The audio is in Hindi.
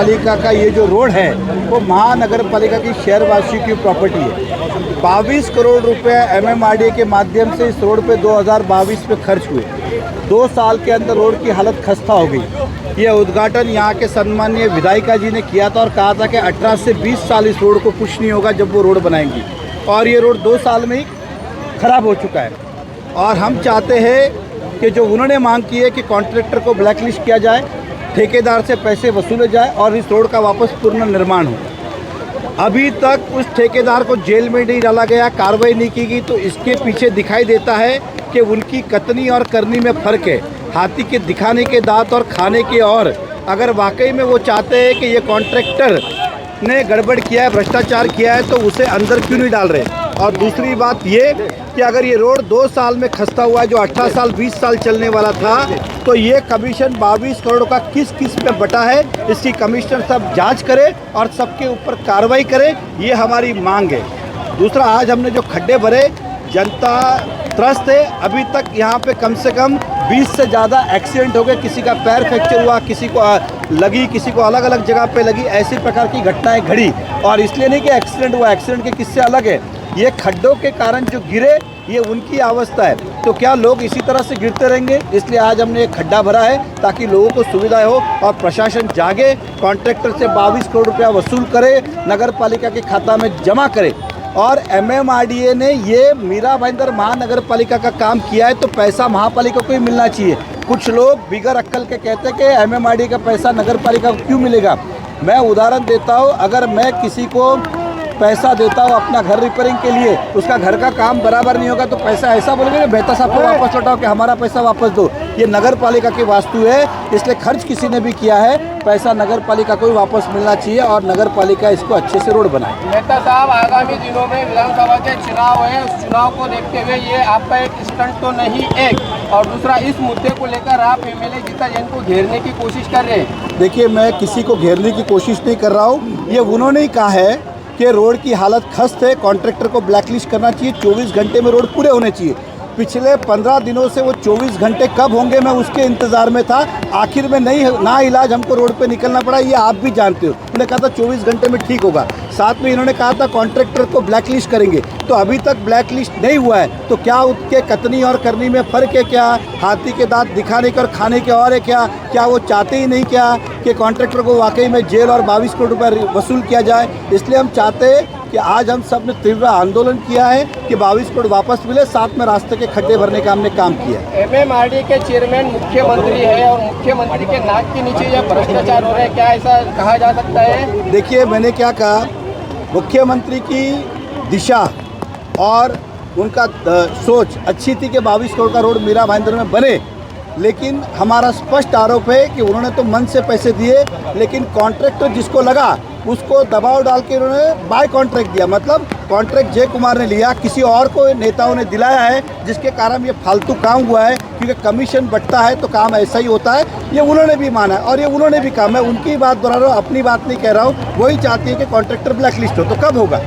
पालिका का ये जो रोड है वो महानगर पालिका की शहरवासियों की प्रॉपर्टी है। 22 करोड़ रुपए MMRDA के माध्यम से इस रोड पे 2022 में खर्च हुए। 2 साल के अंदर रोड की हालत खस्ता हो गई। ये उद्घाटन यहाँ के सम्मानीय विधायिका जी ने किया था और कहा था कि 18 से 20 साल इस रोड को कुछ नहीं होगा जब वो रोड बनाएंगी, और ये रोड 2 साल में ही ख़राब हो चुका है। और हम चाहते हैं कि जो उन्होंने मांग की है कि कॉन्ट्रैक्टर को ब्लैकलिस्ट किया जाए, ठेकेदार से पैसे वसूले जाए और इस रोड का वापस पुनर्निर्माण हो। अभी तक उस ठेकेदार को जेल में नहीं डाला गया, कार्रवाई नहीं की गई, तो इसके पीछे दिखाई देता है कि उनकी कतनी और करनी में फ़र्क है। हाथी के दिखाने के दांत और खाने के और। अगर वाकई में वो चाहते हैं कि ये कॉन्ट्रैक्टर ने गड़बड़ किया है, भ्रष्टाचार किया है, तो उसे अंदर क्यों नहीं डाल रहे। और दूसरी बात ये कि अगर ये रोड 2 साल में खस्ता हुआ है, जो 18 साल 20 साल चलने वाला था, तो ये कमीशन 22 करोड़ का किस किस पे बटा है, इसकी कमिश्नर सब जांच करे और सबके ऊपर कार्रवाई करे, ये हमारी मांग है। दूसरा, आज हमने जो खड्डे भरे, जनता त्रस्त है। अभी तक यहाँ पे कम से कम 20 से ज़्यादा एक्सीडेंट हो गए। किसी का पैर फ्रैक्चर हुआ, किसी को लगी, किसी को अलग अलग जगह पे लगी। ऐसी प्रकार की घटनाएं घड़ी, और इसलिए नहीं कि एक्सीडेंट हुआ, एक्सीडेंट के किस्से अलग है। ये खड्डों के कारण जो गिरे, ये उनकी अवस्था है। तो क्या लोग इसी तरह से गिरते रहेंगे? इसलिए आज हमने एक खड्डा भरा है ताकि लोगों को सुविधा हो और प्रशासन जागे, कॉन्ट्रैक्टर से 22 करोड़ रुपया वसूल करे, नगर पालिका के खाता में जमा करे। और MMRDA ने ये मीरा भाईंदर महानगर पालिका का काम किया है, तो पैसा महापालिका को ही मिलना चाहिए। कुछ लोग बिगर अक्कल के कहते हैं कि MMRDA का पैसा नगर पालिका को क्यों मिलेगा। मैं उदाहरण देता हूँ, अगर मैं किसी को पैसा देता हूँ अपना घर रिपेयरिंग के लिए, उसका घर का काम बराबर नहीं होगा तो पैसा ऐसा बोलेंगे बेहतर साहब को वापस लौटाओ कि हमारा पैसा वापस दो। ये नगर पालिका की वास्तु है, इसलिए खर्च किसी ने भी किया है, पैसा नगर पालिका को ही वापस मिलना चाहिए और नगर पालिका इसको अच्छे से रोड बनाए। नेता साहब, आगामी दिनों में विधानसभा के चुनाव है, उस चुनाव को देखते हुए ये आपका एक स्टंट तो नहीं एक, और दूसरा इस मुद्दे को लेकर आप MLA गीता जैन को घेरने की कोशिश कर रहे हैं। देखिए, मैं किसी को घेरने की कोशिश नहीं कर रहा हूँ। ये उन्होंने ही कहा है कि रोड की हालत खस्त है, कॉन्ट्रैक्टर को ब्लैकलिस्ट करना चाहिए, 24 घंटे में रोड पूरे होने चाहिए। पिछले 15 दिनों से वो 24 घंटे कब होंगे मैं उसके इंतज़ार में था। आखिर में नहीं ना इलाज हमको रोड पे निकलना पड़ा, ये आप भी जानते हो। उन्होंने कहा था 24 घंटे में ठीक होगा। साथ में इन्होंने कहा था कॉन्ट्रैक्टर को ब्लैकलिस्ट करेंगे, तो अभी तक ब्लैकलिस्ट नहीं हुआ है। तो क्या उसके कतनी और करनी में फ़र्क है? क्या हाथी के दांत दिखाने के और खाने के और है? क्या वो चाहते ही नहीं क्या कि कॉन्ट्रैक्टर को वाकई में जेल और 22 करोड़ रुपये वसूल किया जाए? इसलिए हम चाहते हैं कि आज हम सब ने तीव्र आंदोलन किया है कि 22 करोड़ वापस मिले, साथ में रास्ते के खड्डे भरने का हमने काम किया। MMRDA के चेयरमैन मुख्यमंत्री है और मुख्यमंत्री के नाक के नीचे यह भ्रष्टाचार हो रहा है, क्या ऐसा कहा जा सकता है? देखिए, मैंने क्या कहा, मुख्यमंत्री की दिशा और उनका सोच अच्छी थी कि 22 करोड़ का रोड मीरा भाईंदर में बने, लेकिन हमारा स्पष्ट आरोप है कि उन्होंने तो मन से पैसे दिए, लेकिन कॉन्ट्रैक्टर जिसको लगा उसको दबाव डाल के उन्होंने बाय कॉन्ट्रैक्ट दिया। मतलब कॉन्ट्रैक्ट जय कुमार ने लिया, किसी और को नेताओं ने दिलाया है, जिसके कारण ये फालतू काम हुआ है। क्योंकि कमीशन बढ़ता है तो काम ऐसा ही होता है, ये उन्होंने भी माना है और ये उन्होंने भी कहा। मैं उनकी बात दोहरा रहा हूँ, अपनी बात नहीं कह रहा हूँ। वही चाहती है कि कॉन्ट्रैक्टर ब्लैकलिस्ट हो, तो कब होगा?